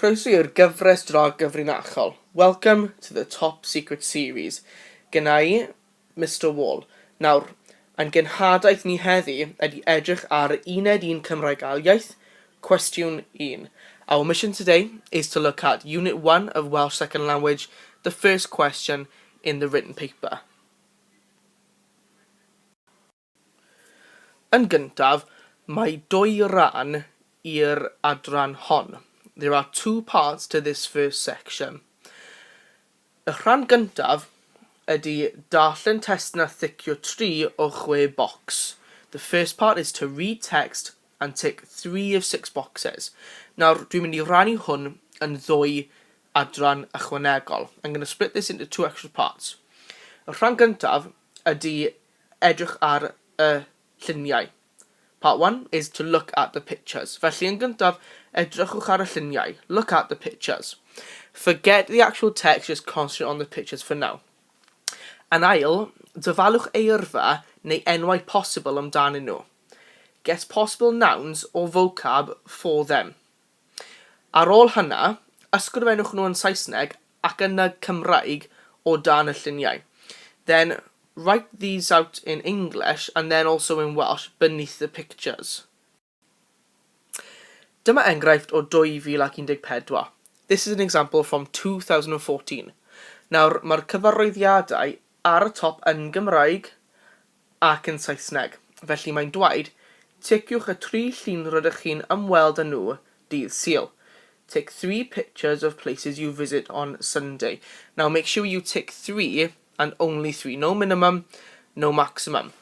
Croeso i'r gyfres dro gyfrinachol. Welcome to the Top Secret Series. Gyna I, Mr Wall. Nawr, ein genhadaeth ni heddi ydy edrych ar Uned 1 Cymraeg a iaith, Cwestiwn 1. Our mission today is to look at Unit 1 of Welsh Second Language, the first question in the written paper. Yn gyntaf, mae dwy ran i'r adran hon. There are two parts to this first section. Y rhan gyntaf ydy darllen testna thicio 3 o 6 bocs. The first part is to read text and tick 3 of 6 boxes. Nawr, dwi'n mynd I rannu hwn yn ddwy adran ychwanegol. I'm going to split this into two extra parts. Y rhan gyntaf ydy edrych ar y lluniau. Part 1 is to look at the pictures. Felly yn gyntaf, edrychwch ar y lluniau. Look at the pictures. Forget the actual text, just concentrate on the pictures for now. Yn ail, dyfalwch eirfa neu enwau posibl amdanyn nhw. Get possible nouns or vocab for them. Ar ôl hynna, ysgrifennwch nhw yn Saesneg ac yn y Cymraeg o dan y lluniau. Then, write these out in English and then also in Welsh beneath the pictures. Dyma enghraifft o 2014. This is an example from 2014. Nawr, mae'r cyfarwyddiadau ar y top yn Gymraeg ac yn Saesneg. Felly mae'n dweud, ticiwch y 3 llun rydych chi'n ymweld â nhw dydd Sul. Tick 3 pictures of places you visit on Sunday. Now make sure you tick 3 and only 3. No minimum, no maximum.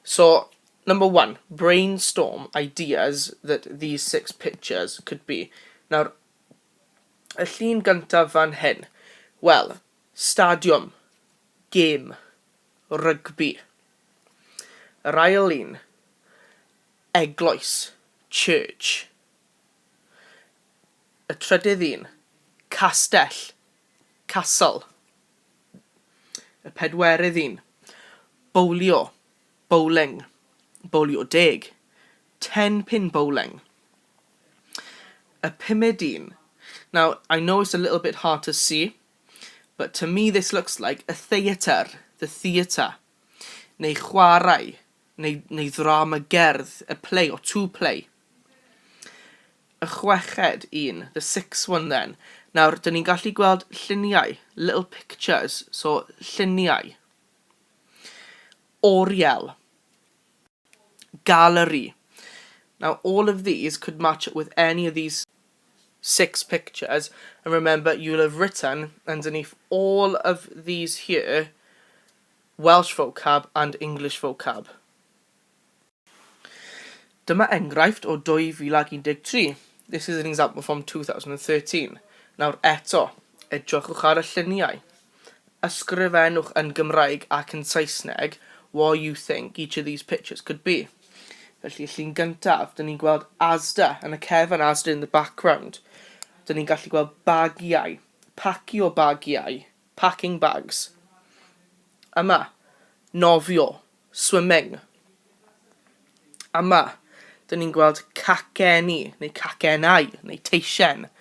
So, number 1, brainstorm ideas that these 6 pictures could be. Now, y llun gyntaf fan hyn. Well, stadiwm, game, rugby. Yr ail un, eglwys, church. Y trydydd un, castell, castle. Y pedwerydd un, bowlio, bowling, bowlio 10, 10-pin bowling. Y pumed un. Now, I know it's a little bit hard to see, but to me this looks like a theatre, the theatre. Neu chwarae, neu drama gerdd, a play or to play. Y chweched un, the 6th one then. Nawr, dyn ni'n gallu gweld lluniau, little pictures, so lluniau. Oriel. Gallery. Now, all of these could match up with any of these 6 pictures. And remember, you'll have written underneath all of these here, Welsh vocab and English vocab. Dyma enghraifft o 2013. This is an example from 2013. Nawr eto, edrychwch ar y lluniau. Ysgrifennwch yn Gymraeg ac yn Saesneg what you think each of these pictures could be. Felly, llun gyntaf, dyn ni'n gweld Asda yn y cefn Asda in the background. Dyn ni'n gallu gweld bagiau, pacio bagiau, packing bags. Yma, nofio, swimming. Yma, dyn ni'n gweld caceni, neu cacenau, neu teisien,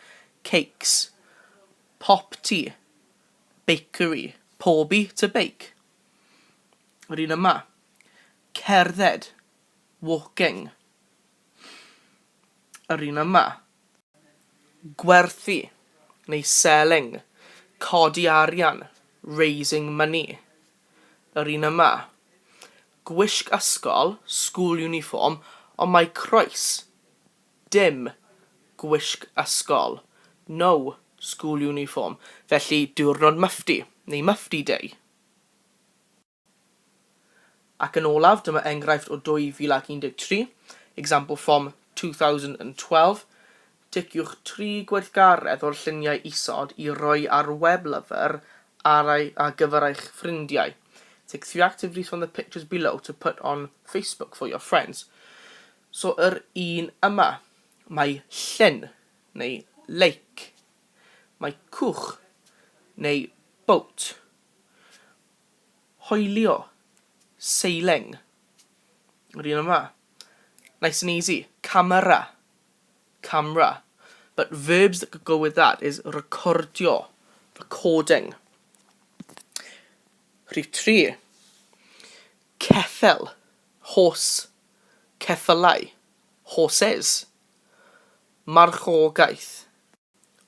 cakes, pop tea, bakery, pobi to bake. Yr un yma, cerdded, walking. Yr un yma, gwerthu, neu selling, codi arian, raising money. Yr un yma, gwisg ysgol, school uniform, ond mae croes, dim gwisg ysgol. No school uniform. Felly, diwrnod myfdi, neu myfdi day. Ac yn olaf, dyma enghraifft o 2013, example from 2012. Ticiwch 3 gweithgaredd o'r lluniau isod I roi ar weblyfr ar gyfer eich ffrindiau. Tick 3 activities from the pictures below to put on Facebook for your friends. So, yr un yma, mae llyn, neu lake. Mae cwch, neu boat. Hoelio, sailing. Yr un yma. Nice and easy. Camera, camera. But verbs that could go with that is recordio, recording. Rhif 3. Ceffel, horse. Ceffylau, horses. Marchogaeth,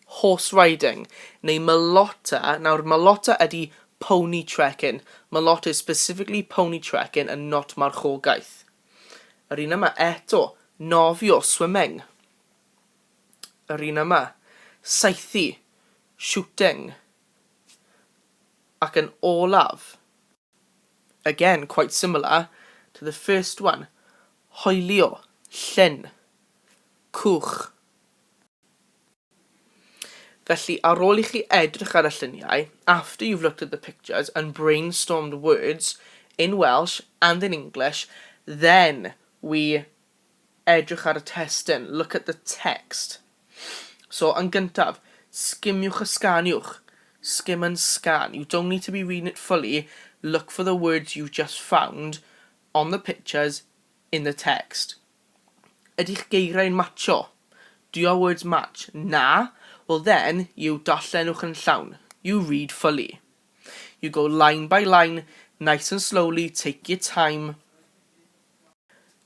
horse riding. Neu malota. Nawr malota ydy pony trekking. Malota is specifically pony trekking and not marchogaeth. Yr un yma eto, nofio, swimming. Yr un yma, saethu, shooting. Ac yn olaf, again quite similar to the first one, hoelio, llyn, cwch. Felly, ar ôl I chi edrych ar y lluniau, after you've looked at the pictures and brainstormed words in Welsh and in English, then we edrych ar y testyn, look at the text. So, yn gyntaf, skimiwch a sganiwch, skim and scan. You don't need to be reading it fully, look for the words you've just found on the pictures in the text. Ydych geiriau'n matcho? Do your words match? Na? Well then, you darllenwch yn llawn. You read fully. You go line by line, nice and slowly, take your time,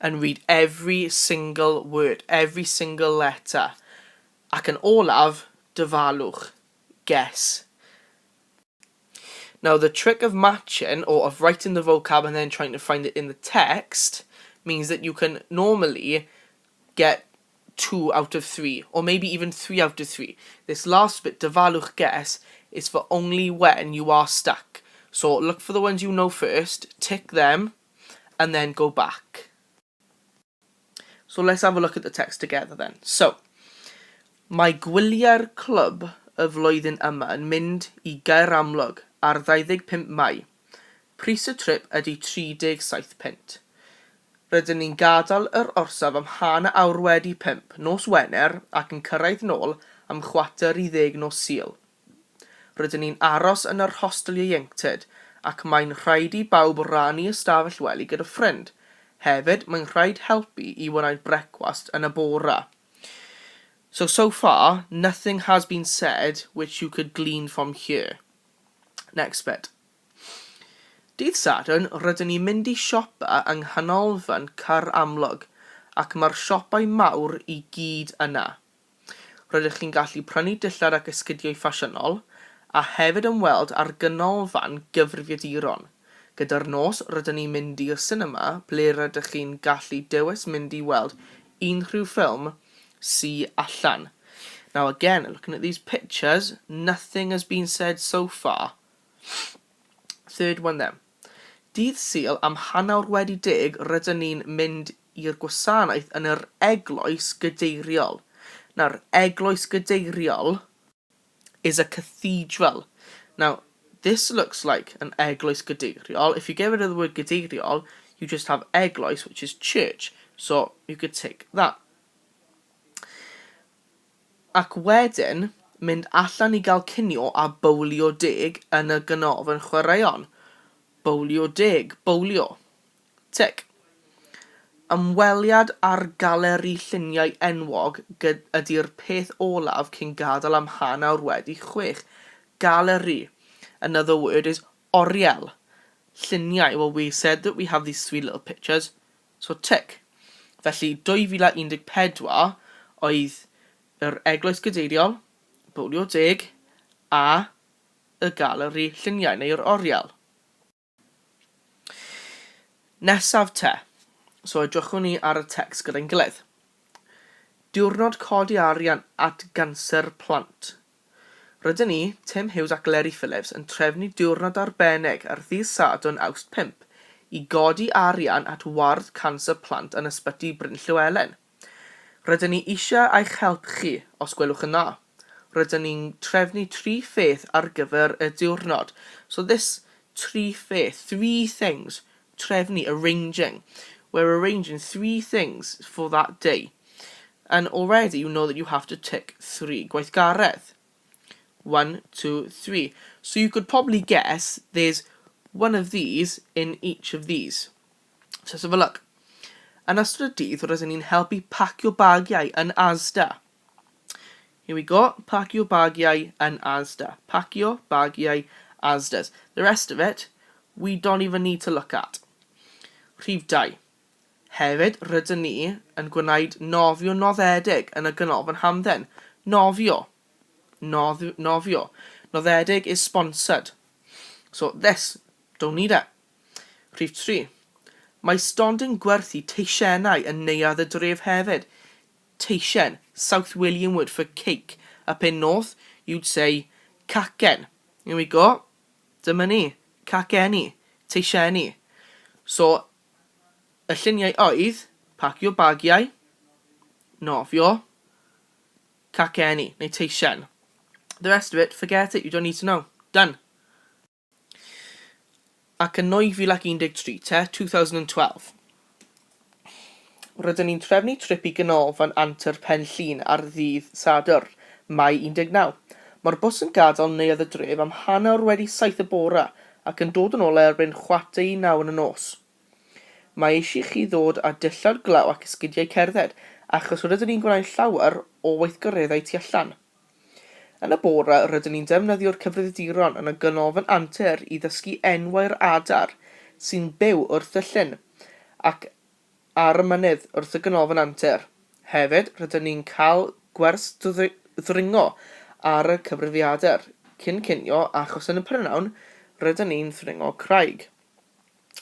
and read every single word, every single letter. Ac yn olaf, dyfalwch, guess. Now the trick of matching, or of writing the vocab and then trying to find it in the text, means that you can normally get 2 out of 3, or maybe even 3 out of 3. This last bit, dyfalwch, guess, is for only when you are stuck. So look for the ones you know first, tick them, and then go back. So let's have a look at the text together then. So, mae gwyliau'r clwb y flwyddyn yma yn mynd I Gaer Amlwg ar 25 Mai. Pris y trip ydy 37 pint. Rydyn ni'n gadael yr orsaf am hanner awr wedi 5 nos Wener ac yn cyrraedd nôl am 4:10 nos Sul. Rydyn ni'n aros yn yr hostel ieuenctid ac mae'n rhaid I bawb rannu ystafell wely gyda ffrind. Hefyd, mae'n rhaid helpu I wneud brecwast yn y bora. So far, nothing has been said which you could glean from here. Next bit. Dydd Sadwrn, rydyn ni'n mynd I siopa yng nghanolfan Car Amlwg ac mae'r siopau mawr I gyd yna. Rydych chi'n gallu prynu dillad ac esgidiau ffasiynol a hefyd ymweld ar ganolfan gyfrifiaduron. Gyda'r nos, rydyn ni'n mynd i'r cinema ble rydych chi'n gallu dewis mynd I weld unrhyw ffilm sy allan. Now again, looking at these pictures, nothing has been said so far. Third one then. Dydd Sul am hanner wedi 10 rydyn ni'n mynd i'r gwasanaeth yn yr eglwys gadeiriol. Nawr, eglwys gadeiriol is a cathedral. Now, this looks like an eglwys gadeiriol. If you get rid of the word gadeiriol, you just have eglwys, which is church. So, you could take that. Ac wedyn, mynd allan I gael cinio a bowlio deg yn y ganolfan chwaraeon. Bowlio deg, bowlio. Tic. Ymweliad ar galeri lluniau enwog ydy'r peth olaf cyn gadael am hanner wedi 6. Galeri. Another word is oriel. Lluniau. Well, we said that we have these 3 little pictures. So tic. Felly, 2014 oedd yr eglwys gadeiriol, bowlio deg, a y galeri lluniau neu'r oriel. Nesaf te. So edrychwn ni ar y text gyda'n gilydd. Diwrnod codi arian at ganser plant. Rydyn ni, Tim Hughes ac Leri Phillips, yn trefnu diwrnod arbennig ar ddydd Sadwrn Awst 5 I godi arian at ward canser plant yn ysbyty Bryn Llywelyn. Rydyn ni eisiau eich help chi, os gwelwch yn dda. Rydyn ni'n trefnu 3 pheth ar gyfer y diwrnod. So this 3 pheth, 3 things, trefnu, arranging. We're arranging 3 things for that day. And already you know that you have to tick 3. Gweithgaredd. 1, 2, 3. So you could probably guess there's one of these in each of these. So let's have a look. Yn ystod y dydd, rydyn ni'n helpu pacio bagiau yn Asda. Here we go. Pacio bagiau yn Asda. Pacio bagiau Asdas. The rest of it, we don't even need to look at. Rhif 2. Hefyd, rydyn ni yn gwneud nofio noddedig yn y ganolfan hamdden. Nofio. Nofio. Noddedig is sponsored. So this, don't need it. Rhif 3. Mae stondin gwerthu teisiennau yn neuadd y dref hefyd. Teisien, South William word for cake. Up in north, you'd say cacen. Here we go. Dyma ni. Caceni. Teisienni. So, y lluniau oedd pacio bagiau, nofio, caceni, neu teisien. The rest of it, forget it, you don't need to know. Done. Ac yn 2013, 2012. Rydyn ni'n trefnu trip i ganolfan Antur Pen Llun ar ddydd Sadwrn, Mai 19. Mae'r bws yn gadael neuadd y dref am hanner wedi 7 y bore ac yn dod yn ôl erbyn 8:09 yn y nos. Mae eisiau chi ddod â dillad glaw ac esgidiau cerdded, achos rydyn ni'n gwneud llawer o weithgareddau tu allan. Yn y bore, rydyn ni'n defnyddio'r cyfrifiaduron yn y ganolfan Antur i ddysgu enwau'r adar sy'n byw wrth y llyn ac ar y mynydd wrth y ganolfan Antur. Hefyd, rydyn ni'n cael gwers ddringo ar y cyfrifiadur cyn cinio achos yn y prynawn, rydyn ni'n ddringo craig.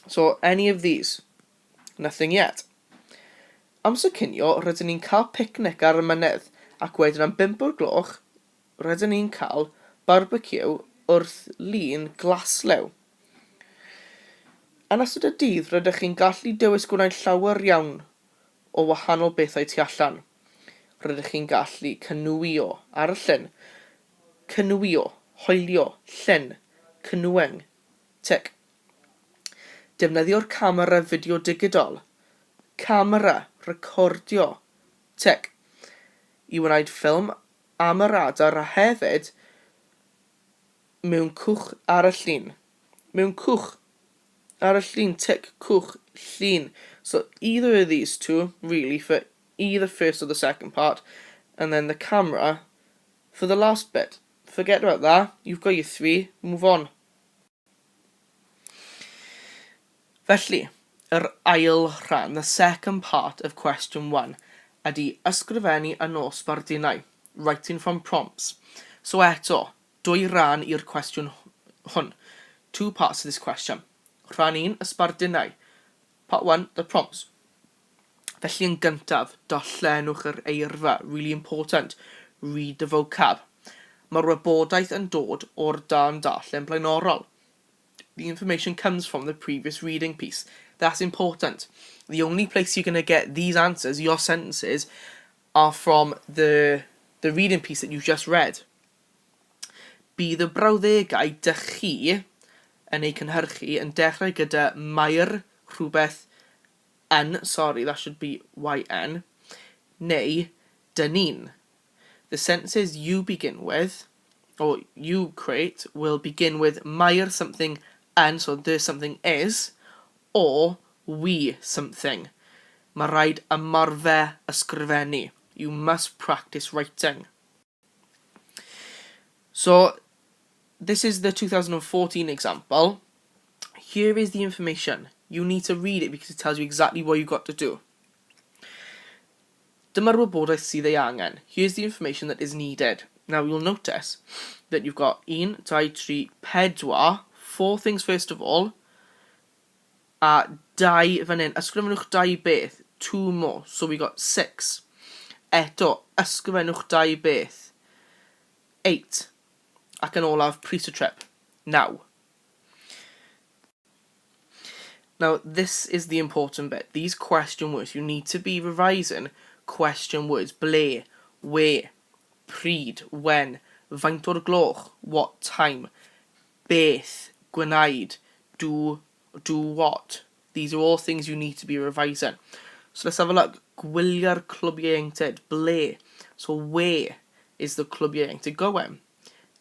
So, any of these? Nothing yet. Amser cinio, rydyn ni'n cael picnic ar y mynydd ac wedyn am 5 o'r gloch, rydyn ni'n cael barbecue wrth lun glaslew. Yn ystod y dydd, rydych chi'n gallu dewis gwneud llawer iawn o wahanol bethau tu allan. Rydych chi'n gallu cynwio ar y llyn, cynwio, hoelio, llyn, cynweng, tic. Defnyddio'r camera fideo digidol, camera, recordio, tic. I wneud ffilm am yr adar a hefyd mewn cwch ar y llun. Mewn cwch ar y llun, tic, cwch, llun. So either of these two, really, for either first or the second part, and then the camera for the last bit. Forget about that, you've got your 3, move on. Felly, yr ail rhan, the second part of question 1, ydy ysgrifennu y nos bardunau, writing from prompts. So eto, 2 rhan i'r cwestiwn hwn. 2 parts to this question. Rhan 1, ysbardunau. Part 1, the prompts. Felly yn gyntaf, darllenwch yr eirfa, really important. Read the vocab. Mae'r wybodaeth yn dod o'r dan darllen blaenorol. The information comes from the previous reading piece. That's important. The only place you're going to get these answers, your sentences, are from the reading piece that you've just read. Bydd y brawddegau dy chi yn ei cynhyrchu yn dechrau gyda mae'r rhywbeth yn, sorry, that should be yn, neu dyn ni'n. The sentences you begin with, or you create, will begin with mae'r something and, so there's something is, or we something. Mae rhaid ymarfer ysgrifennu. You must practice writing. So, this is the 2014 example. Here is the information. You need to read it because it tells you exactly what you've got to do. Dyma'r wybodaeth sydd ei angen. Here's the information that is needed. Now, you'll notice that you've got 1, 2, 3, 4, 4 things first of all, a 2 fan hyn. Ysgrifennwch 2 beth, 2 more, so we got 6. Eto, ysgrifennwch 2 beth, 8. Ac yn olaf, pris y trip, 9. Now, this is the important bit. These question words, you need to be revising question words. Ble, where, pryd, when, faint o'r gloch, what time, beth, gwneud, do what. These are all things you need to be revising. So let's have a look. Gwylio'r clwbiau ieuenctid, ble. So where is the clwbiau ieuenctid going?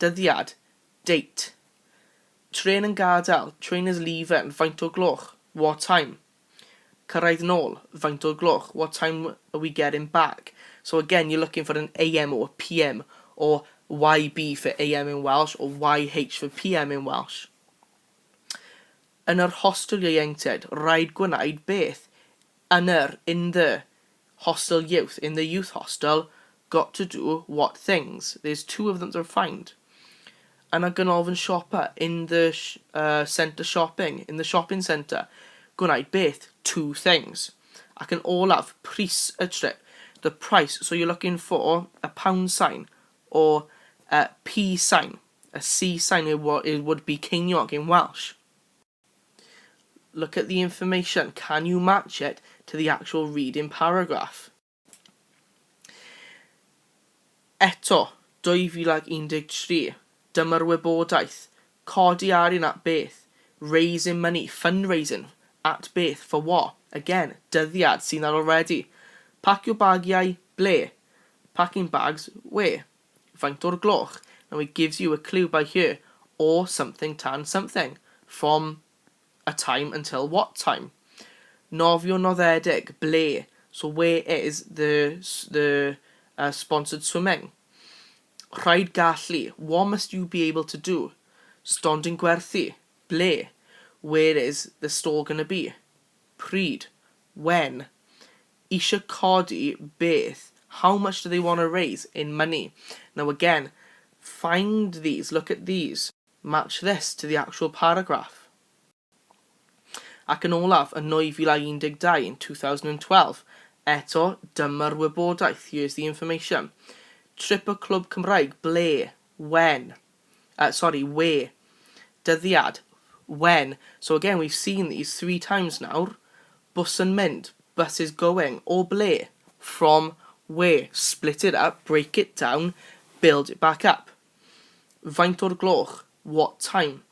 Dyddiad, date. Tren yn gadael, train is leaving, faint o'r gloch, what time? Cyrraedd nôl, faint o'r gloch, what time are we getting back? So again, you're looking for an AM or a PM, or YB for AM in Welsh, or YH for PM in Welsh. Yn yr hostel ieuenctid, rhaid gwneud beth? In the hostel youth, in the youth hostel, got to do what things? There's two of them to find. Yn y ganolfan siopa, in the centre shopping, in the shopping centre, gwneud beth? Two things. Ac yn olaf, pris y trip, the price. So you're looking for a pound sign or a P sign. A C sign, it would be ceiniog in Welsh. Look at the information. Can you match it to the actual reading paragraph? Eto, 2013. Dyma'r wybodaeth. Codi arian at beth? Raising money, fundraising. At beth? For what? Again, dyddiad, seen that already. Pacio bagiau, ble? Packing bags, where? Faint o'r gloch. Now it gives you a clue by here. Or something tan something. From a time until what time? Nofio noddedig, ble? So where is the sponsored swimming? Rhaid gallu, what must you be able to do? Stondin gwerthu, ble? Where is the store going to be? Pryd, when? Isha codi, beth? How much do they want to raise in money? Now again, find these, look at these. Match this to the actual paragraph. Ac yn olaf, yn 2012, in 2012. Eto, dyma'r wybodaeth. Here's the information. Trip y clwb Cymraeg, ble? When? Where? Dyddiad, when? So again, we've seen these 3 times now. Bus yn mynd, bus is going. O ble? From where? Split it up, break it down, build it back up. Faint o'r gloch, what time?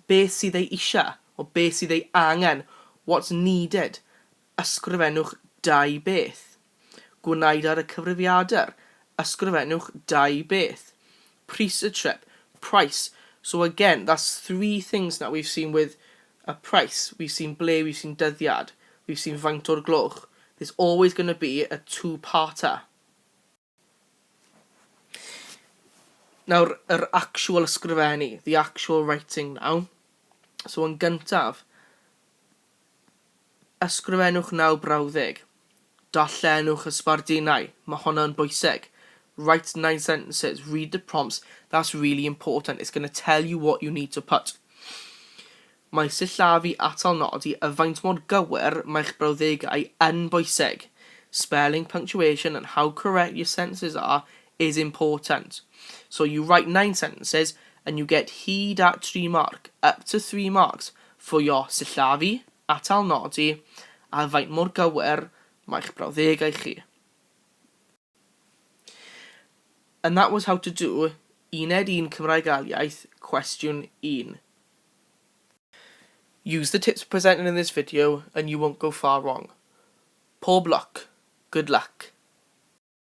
Beth sydd ei isio? O beth sydd ei angen? What's needed? Ysgrifennwch 2 beth. Gwneud ar y cyfrifiadur. Ysgrifennwch 2 beth. Pris y trip. Price. So again, that's 3 things now we've seen with a price. We've seen ble, we've seen dyddiad, we've seen faint o'r gloch. There's always going to be a 2-parter. Now, yr actual ysgrifennu, the actual writing now. So yn gyntaf, ysgrifennwch 9 brawddeg. Darllenwch y sbardinau. Mae hwnna'n bwysig. Write 9 sentences. Read the prompts. That's really important. It's going to tell you what you need to put. Mae sillafu atal nodi y faint mor gywir mae'ch brawddegau yn bwysig. Spelling, punctuation, and how correct your sentences are is important. So you write 9 sentences and you get hyd at 3 mark, up to 3 marks for your sillafu, atal nodi, a faint mor gywir mae'ch brawddegau chi. And that was how to do Uned 1 Cymraeg iaith, Cwestiwn 1. Use the tips presented in this video and you won't go far wrong. Pob luck. Good luck.